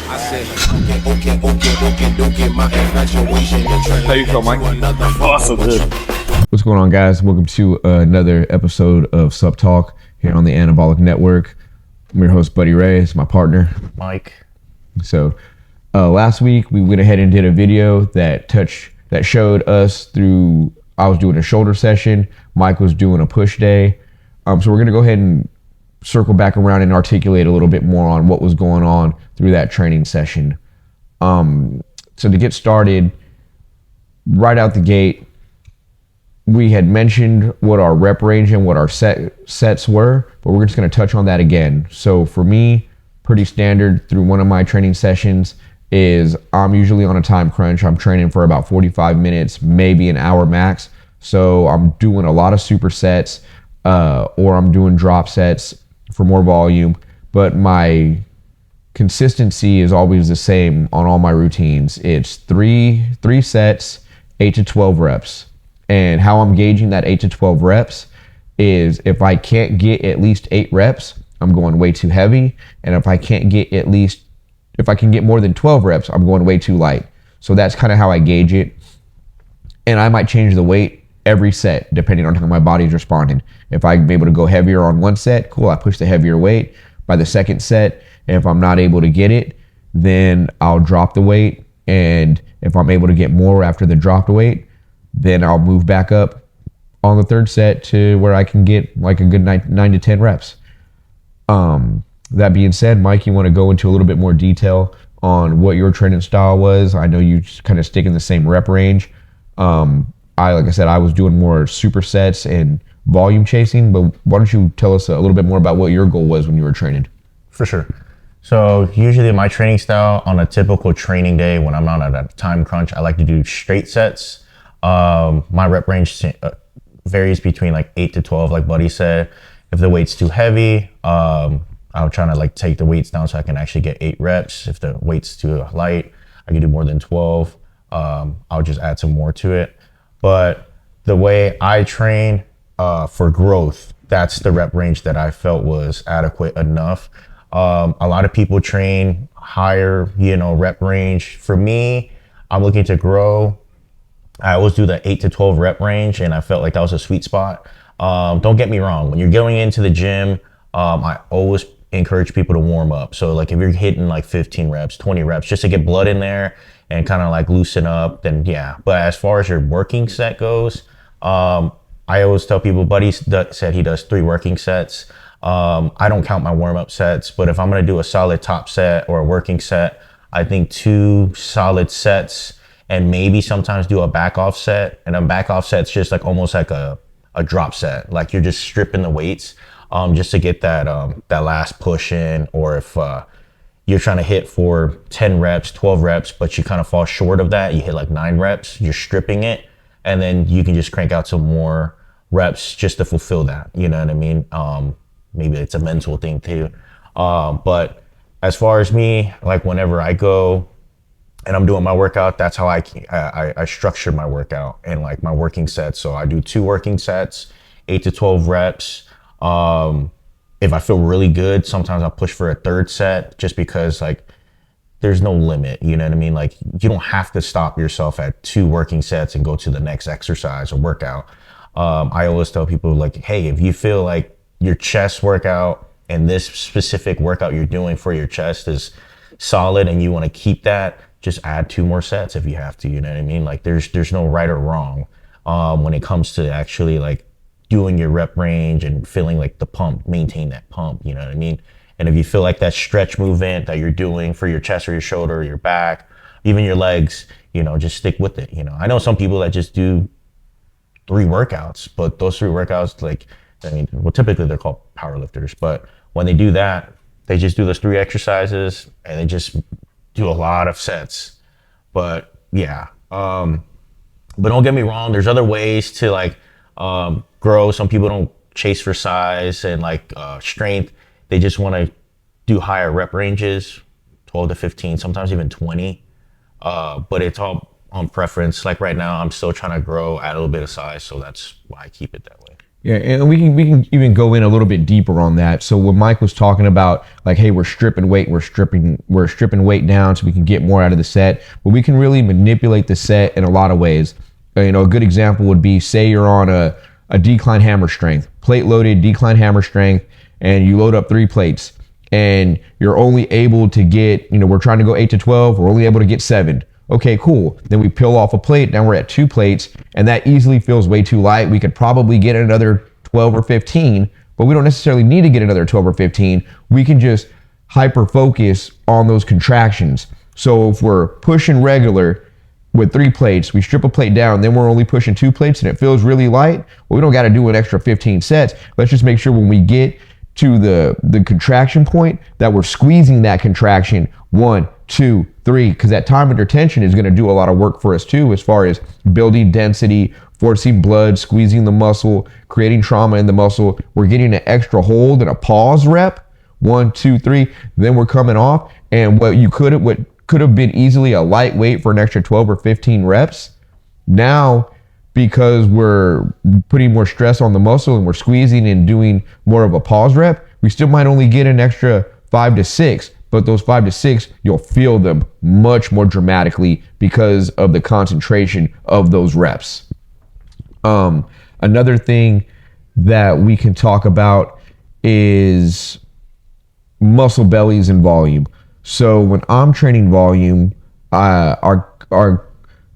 I said, okay, my infatuation. How you feel, Mike? Awesome, dude. What's going on, guys? Welcome to another episode of Sup Talk here on the Anabolic Network. I'm your host, Buddy Ray. It's my partner, Mike. So last week we went ahead and did a video that showed us through. I was doing a shoulder session. Mike was doing a push day. So we're gonna go ahead and circle back around and articulate a little bit more on what was going on through that training session. So to get started, right out the gate, we had mentioned what our rep range and what our sets were, but we're just going to touch on that again. So for me, pretty standard through one of my training sessions is I'm usually on a time crunch. I'm training for about 45 minutes, maybe an hour max. So I'm doing a lot of supersets, or I'm doing drop sets for more volume, but my consistency is always the same on all my routines. It's three sets, 8 to 12 reps. And how I'm gauging that 8 to 12 reps is if I can't get at least 8 reps, I'm going way too heavy. And if I can get more than 12 reps, I'm going way too light. So that's kind of how I gauge it. And I might change the weight every set depending on how my body's responding. If I'm able to go heavier on one set, cool, I push the heavier weight. By the second set, if I'm not able to get it, then I'll drop the weight. And if I'm able to get more after the dropped weight, then I'll move back up on the third set to where I can get like a good 9 to 10 reps. That being said, Mike, you want to go into a little bit more detail on what your training style was? I know you just kind of stick in the same rep range. Like I said, I was doing more supersets and volume chasing, but why don't you tell us a little bit more about what your goal was when you were training? For sure. So usually my training style on a typical training day when I'm not at a time crunch, I like to do straight sets. My rep range varies between like 8 to 12, like Buddy said. If the weight's too heavy, I'm trying to like take the weights down so I can actually get 8 reps. If the weight's too light, I can do more than 12. I'll just add some more to it. But the way I train for growth, that's the rep range that I felt was adequate enough. A lot of people train higher, rep range. For me, I'm looking to grow. I always do the 8 to 12 rep range, and I felt like that was a sweet spot. Don't get me wrong. When you're going into the gym, I always encourage people to warm up. So like if you're hitting like 15 reps, 20 reps, just to get blood in there and kind of like loosen up, then yeah. But as far as your working set goes, I always tell people, Buddy said he does 3 working sets. I don't count my warm-up sets, but if I'm going to do a solid top set or a working set, I think 2 solid sets and maybe sometimes do a back off set. And a back off set's just like almost like a drop set. Like you're just stripping the weights just to get that last push in. Or if you're trying to hit for 10 reps, 12 reps, but you kind of fall short of that, you hit like 9 reps, you're stripping it. And then you can just crank out some more reps just to fulfill that. You know what I mean? Maybe it's a mental thing too. But as far as me, like whenever I go and I'm doing my workout, that's how I structure my workout and like my working sets. So I do 2 working sets, 8 to 12 reps. If I feel really good, sometimes I'll push for a third set just because like there's no limit, you know what I mean? Like you don't have to stop yourself at 2 working sets and go to the next exercise or workout. I always tell people like, hey, if you feel like your chest workout and this specific workout you're doing for your chest is solid and you want to keep that, just add 2 more sets if you have to, you know what I mean? Like there's no right or wrong when it comes to actually like doing your rep range and feeling like the pump, maintain that pump, you know what I mean? And if you feel like that stretch movement that you're doing for your chest or your shoulder or your back, even your legs, just stick with it. I know some people that just do 3 workouts, but those 3 workouts, typically they're called powerlifters, but when they do that, they just do those 3 exercises and they just do a lot of sets. But yeah, but don't get me wrong, there's other ways to like grow. Some people don't chase for size and like strength. They just want to do higher rep ranges, 12 to 15, sometimes even 20. But it's all on preference. Like right now, I'm still trying to grow, add a little bit of size, so that's why I keep it that way. Yeah, and we can even go in a little bit deeper on that. So when Mike was talking about like, hey, we're stripping weight, we're stripping weight down so we can get more out of the set, but we can really manipulate the set in a lot of ways. You know, a good example would be, say you're on a decline hammer strength, plate loaded decline hammer strength, and you load up 3 plates, and you're only able to get, you know, we're trying to go 8 to 12, we're only able to get 7. Okay, cool. Then we peel off a plate. Now we're at 2 plates, and that easily feels way too light. We could probably get another 12 or 15, but we don't necessarily need to get another 12 or 15. We can just hyper focus on those contractions. So if we're pushing regular with 3 plates, we strip a plate down, then we're only pushing 2 plates and it feels really light, well, we don't got to do an extra 15 sets. Let's just make sure when we get to the contraction point that we're squeezing that contraction 1, 2, 3, because that time under tension is going to do a lot of work for us too, as far as building density, forcing blood, squeezing the muscle, creating trauma in the muscle. We're getting an extra hold and a pause rep, 1, 2, 3, then we're coming off. And what could have been easily a lightweight for an extra 12 or 15 reps, now, because we're putting more stress on the muscle and we're squeezing and doing more of a pause rep, we still might only get an extra 5 to 6, but those 5 to 6, you'll feel them much more dramatically because of the concentration of those reps. Another thing that we can talk about is muscle bellies and volume. So when I'm training volume, our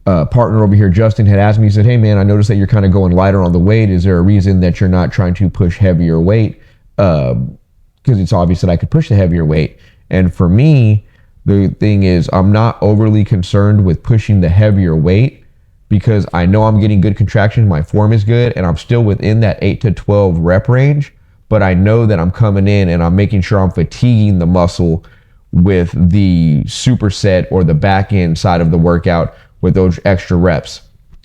partner over here, Justin, had asked me, he said, hey man, I noticed that you're kind of going lighter on the weight. Is there a reason that you're not trying to push heavier weight? Because it's obvious that I could push the heavier weight. And for me, the thing is, I'm not overly concerned with pushing the heavier weight because I know I'm getting good contraction, my form is good, and I'm still within that 8 to 12 rep range. But I know that I'm coming in and I'm making sure I'm fatiguing the muscle with the superset or the back end side of the workout with those extra reps.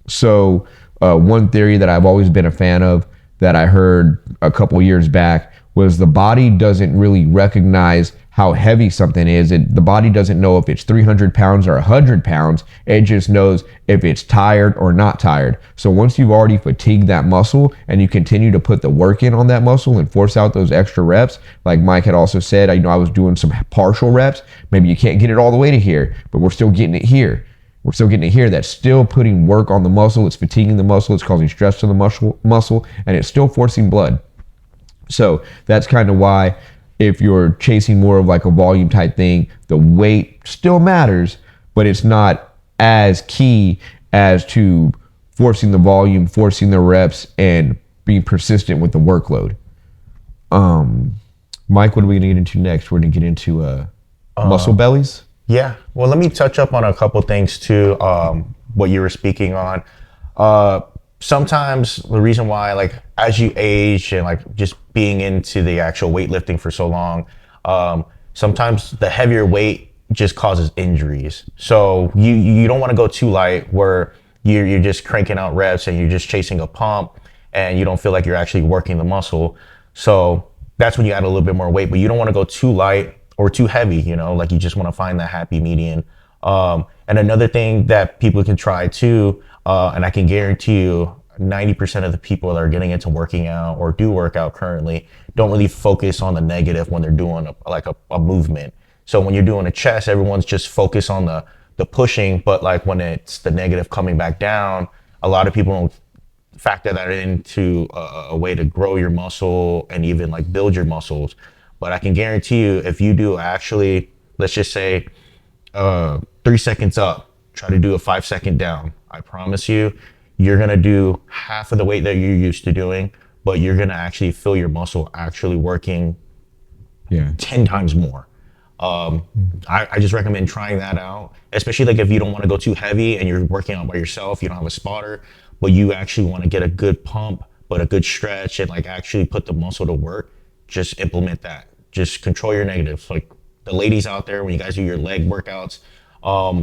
So one theory that I've always been a fan of that I heard a couple years back was the body doesn't really recognize how heavy something is. The body doesn't know if it's 300 pounds or 100 pounds. It just knows if it's tired or not tired. So once you've already fatigued that muscle and you continue to put the work in on that muscle and force out those extra reps, like Mike had also said, I was doing some partial reps. Maybe you can't get it all the way to here, but we're still getting it here. We're still getting it here. That's still putting work on the muscle. It's fatiguing the muscle. It's causing stress to the muscle, and it's still forcing blood. So that's kind of why, if you're chasing more of like a volume type thing, the weight still matters, but it's not as key as to forcing the volume, forcing the reps, and being persistent with the workload. Mike, what are we gonna get into next? We're gonna get into muscle bellies. Yeah. Well, let me touch up on a couple things too. What you were speaking on. Sometimes the reason why, like, as you age and like just being into the actual weightlifting for so long, sometimes the heavier weight just causes injuries. So you don't want to go too light where you're just cranking out reps and you're just chasing a pump and you don't feel like you're actually working the muscle. So that's when you add a little bit more weight, but you don't want to go too light or too heavy, like you just want to find that happy median. And another thing that people can try too, and I can guarantee you 90% of the people that are getting into working out or do work out currently don't really focus on the negative when they're doing a movement. So when you're doing a chest, everyone's just focused on the pushing, but like when it's the negative coming back down, a lot of people don't factor that into a way to grow your muscle and even like build your muscles. But I can guarantee you, if you do actually, let's just say 3 seconds up, try to do a 5 second down, I promise you, you're going to do half of the weight that you're used to doing, but you're going to actually feel your muscle actually working 10 times more. I just recommend trying that out, especially like if you don't want to go too heavy and you're working out by yourself, you don't have a spotter, but you actually want to get a good pump, but a good stretch and like actually put the muscle to work. Just implement that. Just control your negatives. Like the ladies out there, when you guys do your leg workouts,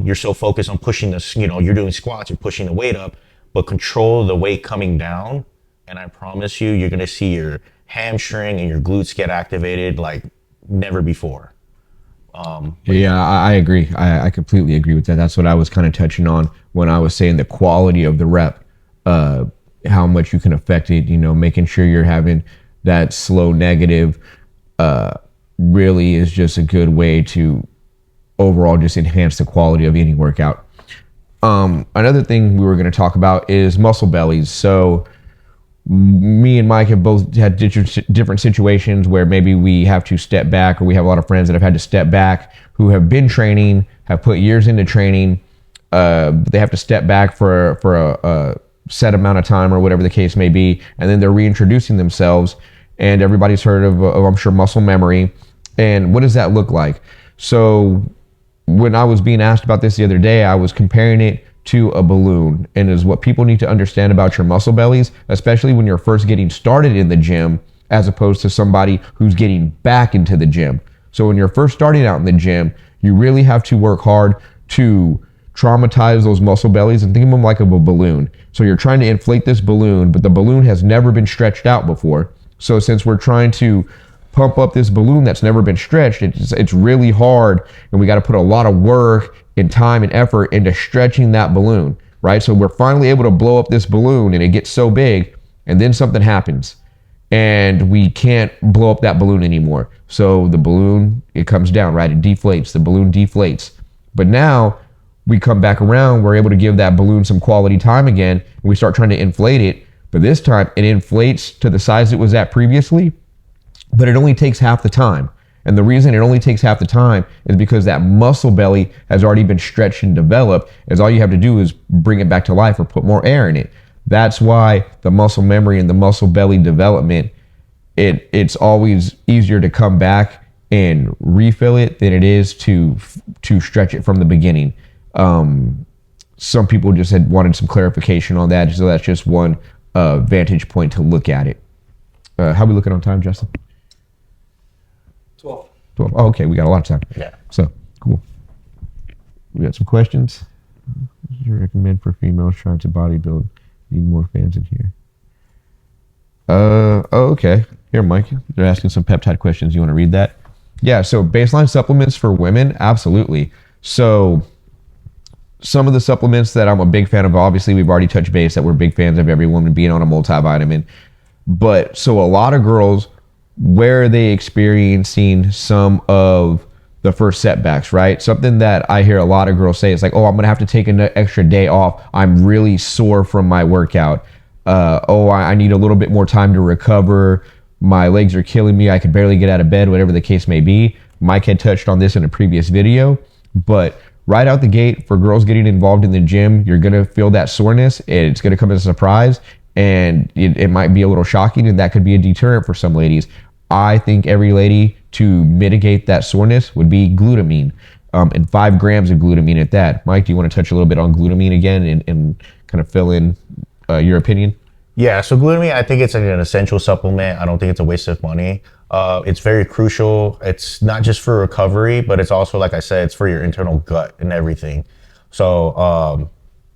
you're so focused on pushing this, you're doing squats, you're pushing the weight up, but control the weight coming down. And I promise you, you're going to see your hamstring and your glutes get activated like never before. I agree. I completely agree with that. That's what I was kind of touching on when I was saying the quality of the rep. how much you can affect it. You know, making sure you're having that slow negative really is just a good way to overall just enhance the quality of any workout. Another thing we were going to talk about is muscle bellies. So me and Mike have both had different situations where maybe we have to step back, or we have a lot of friends that have had to step back who have been training, have put years into training. They have to step back for a set amount of time or whatever the case may be, and then they're reintroducing themselves. And everybody's heard of I'm sure, muscle memory. And what does that look like? So when I was being asked about this the other day, I was comparing it to a balloon, and is what people need to understand about your muscle bellies, especially when you're first getting started in the gym, as opposed to somebody who's getting back into the gym. So when you're first starting out in the gym, you really have to work hard to traumatize those muscle bellies and think of them like a balloon. So you're trying to inflate this balloon, but the balloon has never been stretched out before. So since we're trying to pump up this balloon that's never been stretched, it's really hard, and we got to put a lot of work and time and effort into stretching that balloon, right? So we're finally able to blow up this balloon, and it gets so big, and then something happens, and we can't blow up that balloon anymore. So the balloon, it comes down, right? It deflates, the balloon deflates. But now we come back around, we're able to give that balloon some quality time again, and we start trying to inflate it, but this time it inflates to the size it was at previously, but it only takes half the time. And the reason it only takes half the time is because that muscle belly has already been stretched and developed, as all you have to do is bring it back to life or put more air in it. That's why the muscle memory and the muscle belly development, it's always easier to come back and refill it than it is to stretch it from the beginning. Some people just had wanted some clarification on that, so that's just one vantage point to look at it. How are we looking on time, Justin? 12. Oh, okay, we got a lot of time. Yeah. So, cool. We got some questions. What do you recommend for females trying to bodybuild? Need more fans in here. Okay. Here, Mike. They're asking some peptide questions. You want to read that? Yeah, so baseline supplements for women, absolutely. So, some of the supplements that I'm a big fan of, obviously, we've already touched base that we're big fans of every woman being on a multivitamin. But, so a lot of girls, where are they experiencing some of the first setbacks, right? Something that I hear a lot of girls say is like, oh, I'm going to have to take an extra day off. I'm really sore from my workout. I need a little bit more time to recover. My legs are killing me. I can barely get out of bed, whatever the case may be. Mike had touched on this in a previous video, but right out the gate for girls getting involved in the gym, you're going to feel that soreness. It's going to come as a surprise. And it might be a little shocking, and that could be a deterrent for some ladies. I think every lady, to mitigate that soreness, would be glutamine, and 5 grams of glutamine at that. Mike, do you want to touch a little bit on glutamine again and kind of fill in your opinion? Yeah, so glutamine, I think it's an essential supplement. I don't think it's a waste of money. It's very crucial. It's not just for recovery, but it's also, like I said, it's for your internal gut and everything. So,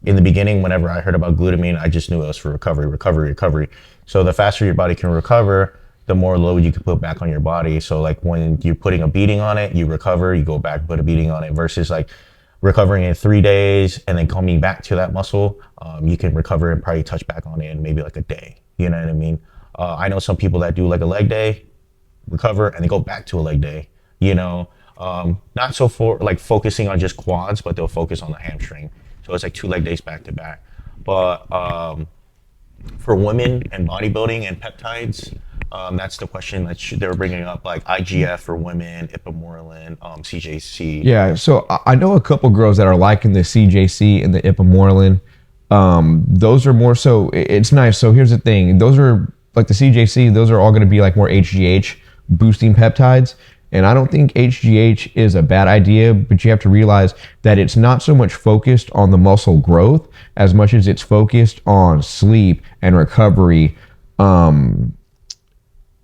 in the beginning, whenever I heard about glutamine, I just knew it was for recovery. So the faster your body can recover, the more load you can put back on your body. So like when you're putting a beating on it, you recover, you go back, put a beating on it, versus like recovering in 3 days and then coming back to that muscle. You can recover and probably touch back on it in maybe like a day. You know what I mean? I know some people that do like a leg day, recover, and they go back to a leg day, you know? Not so for like focusing on just quads, but they'll focus on the hamstring. So it's like 2 leg days back to back. But for women and bodybuilding and peptides, that's the question that they were bringing up, like IGF for women, ipamorelin, CJC. Yeah, so I know a couple girls that are liking the CJC and the ipamorelin. Those are more so, it's nice. So here's the thing. Those are like the CJC, those are all going to be like more HGH boosting peptides. And I don't think HGH is a bad idea, but you have to realize that it's not so much focused on the muscle growth as much as it's focused on sleep and recovery.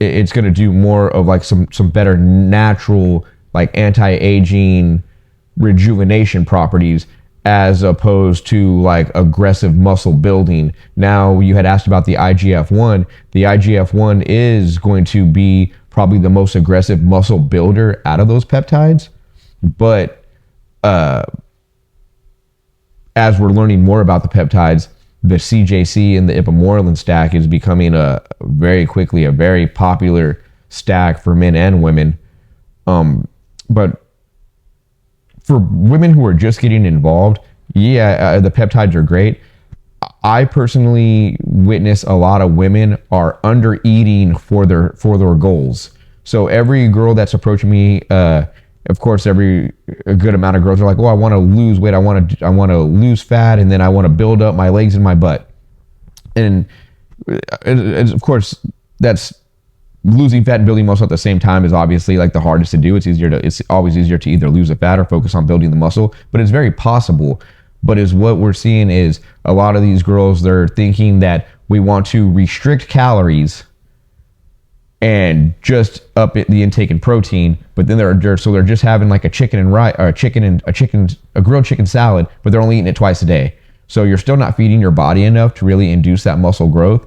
It's going to do more of like some better natural, like anti-aging rejuvenation properties, as opposed to like aggressive muscle building. Now, you had asked about the IGF-1. The IGF-1 is going to be probably the most aggressive muscle builder out of those peptides. But as we're learning more about the peptides, the CJC and the ipamorelin stack is becoming very quickly a very popular stack for men and women. But for women who are just getting involved, the peptides are great. I personally witness a lot of women are under eating for their goals. So every girl that's approaching me, of course, a good amount of girls are like, "Oh, I want to lose weight. I want to lose fat, and then I want to build up my legs and my butt." And of course, that's losing fat and building muscle at the same time is obviously like the hardest to do. It's always easier to either lose the fat or focus on building the muscle, but it's very possible. But is what we're seeing is a lot of these girls, they're thinking that we want to restrict calories and just up the intake in protein, but then they're just having like a grilled chicken salad, but they're only eating it twice a day. So you're still not feeding your body enough to really induce that muscle growth.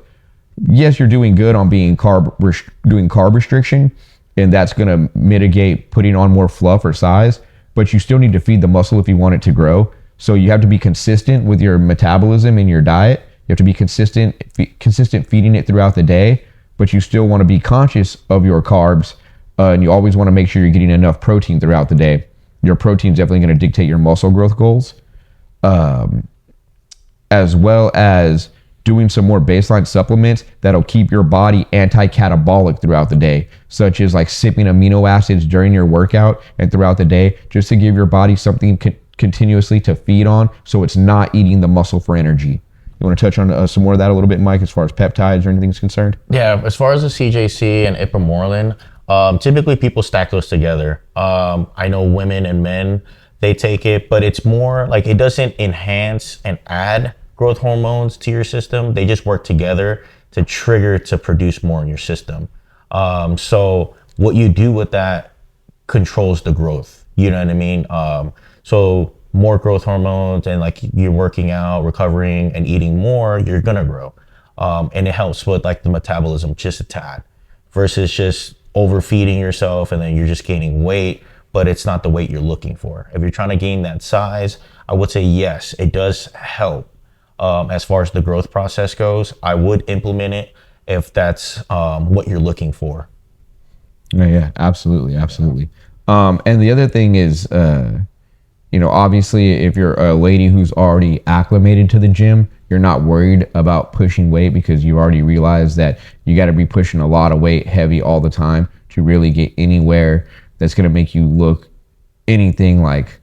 Yes, you're doing good on doing carb restriction, and that's going to mitigate putting on more fluff or size, but you still need to feed the muscle if you want it to grow. So you have to be consistent with your metabolism and your diet. You have to be consistent feeding it throughout the day, but you still want to be conscious of your carbs, and you always want to make sure you're getting enough protein throughout the day. Your protein is definitely going to dictate your muscle growth goals, as well as doing some more baseline supplements that'll keep your body anti-catabolic throughout the day, such as like sipping amino acids during your workout and throughout the day, just to give your body something continuously to feed on, so it's not eating the muscle for energy. You want to touch on some more of that a little bit, Mike, as far as peptides or anything is concerned? Yeah, as far as the CJC and ipamorelin, typically people stack those together. I know women and men, they take it, but it's more like it doesn't enhance and add growth hormones to your system. They just work together to trigger to produce more in your system. So what you do with that controls the growth. You know what I mean? So more growth hormones, and like you're working out, recovering, and eating more, you're gonna grow. And it helps with like the metabolism just a tad, versus just overfeeding yourself and then you're just gaining weight, but it's not the weight you're looking for. If you're trying to gain that size, I would say yes, it does help. As far as the growth process goes, I would implement it if that's what you're looking for. Yeah, absolutely. And the other thing is, obviously, if you're a lady who's already acclimated to the gym, you're not worried about pushing weight because you already realize that you got to be pushing a lot of weight heavy all the time to really get anywhere that's going to make you look anything like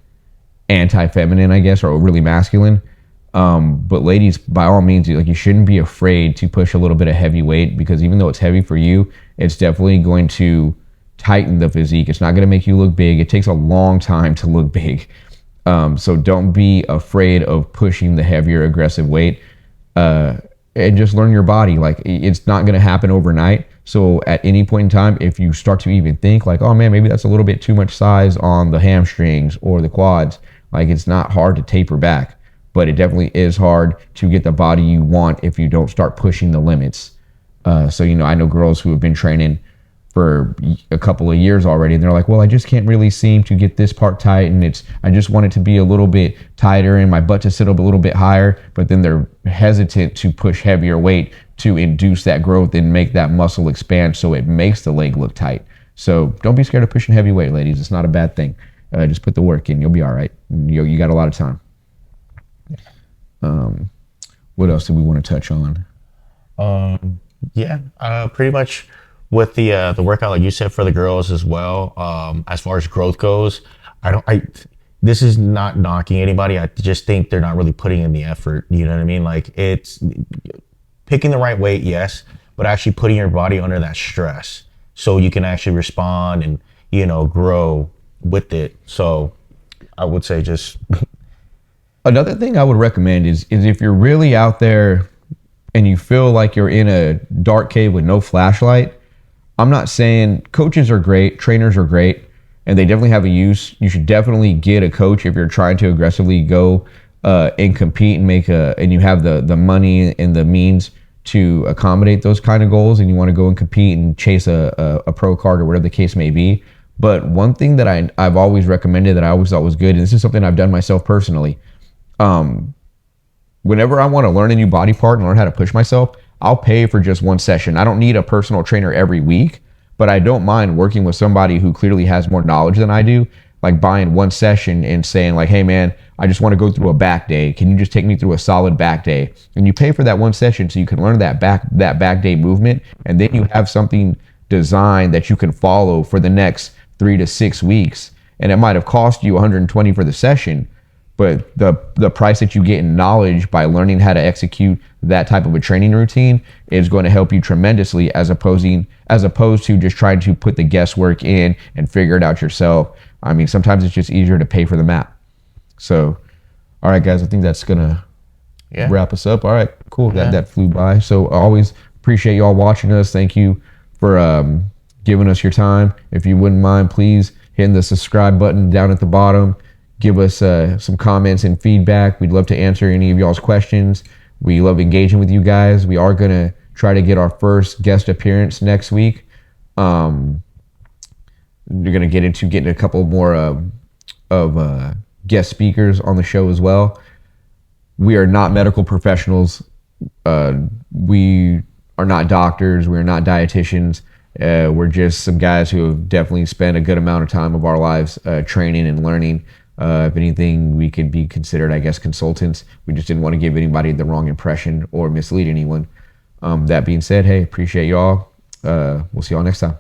anti-feminine, I guess, or really masculine. But ladies, by all means, you shouldn't be afraid to push a little bit of heavy weight, because even though it's heavy for you, it's definitely going to tighten the physique. It's not going to make you look big. It takes a long time to look big. So don't be afraid of pushing the heavier, aggressive weight, and just learn your body. Like, it's not going to happen overnight. So at any point in time, if you start to even think like, oh man, maybe that's a little bit too much size on the hamstrings or the quads, like, it's not hard to taper back, but it definitely is hard to get the body you want if you don't start pushing the limits. So, I know girls who have been training for a couple of years already, and they're like, well, I just can't really seem to get this part tight, and I just want it to be a little bit tighter and my butt to sit up a little bit higher, but then they're hesitant to push heavier weight to induce that growth and make that muscle expand so it makes the leg look tight. So don't be scared of pushing heavy weight, ladies. It's not a bad thing. Just put the work in. You'll be all right. You got a lot of time. What else did we want to touch on? Pretty much with the workout, like you said, for the girls as well. As far as growth goes, this is not knocking anybody. I just think they're not really putting in the effort. You know what I mean? Like, it's picking the right weight, yes, but actually putting your body under that stress so you can actually respond and, grow with it. So I would say just... Another thing I would recommend is if you're really out there and you feel like you're in a dark cave with no flashlight, I'm not saying coaches are great, trainers are great, and they definitely have a use. You should definitely get a coach if you're trying to aggressively go and compete and and you have the money and the means to accommodate those kind of goals, and you want to go and compete and chase a pro card or whatever the case may be. But one thing that I've always recommended that I always thought was good, and this is something I've done myself personally, whenever I want to learn a new body part and learn how to push myself, I'll pay for just one session. I don't need a personal trainer every week, but I don't mind working with somebody who clearly has more knowledge than I do, like buying one session and saying like, hey man, I just want to go through a back day. Can you just take me through a solid back day? And you pay for that one session so you can learn that back day movement, and then you have something designed that you can follow for the next 3 to 6 weeks. And it might have cost you $120 for the session, but the price that you get in knowledge by learning how to execute that type of a training routine is going to help you tremendously, as opposed to just trying to put the guesswork in and figure it out yourself. I mean, sometimes it's just easier to pay for the map. So, all right, guys, I think that's gonna wrap us up. All right, cool. That flew by. So I always appreciate y'all watching us. Thank you for giving us your time. If you wouldn't mind, please hitting the subscribe button down at the bottom. Give us some comments and feedback. We'd love to answer any of y'all's questions. We love engaging with you guys. We are going to try to get our first guest appearance next week. We're going to get into getting a couple more of guest speakers on the show as well. We are not medical professionals. We are not doctors. We're not dietitians. We're just some guys who have definitely spent a good amount of time of our lives training and learning. If anything, we could be considered, I guess, consultants. We just didn't want to give anybody the wrong impression or mislead anyone. That being said, hey, appreciate y'all. We'll see y'all next time.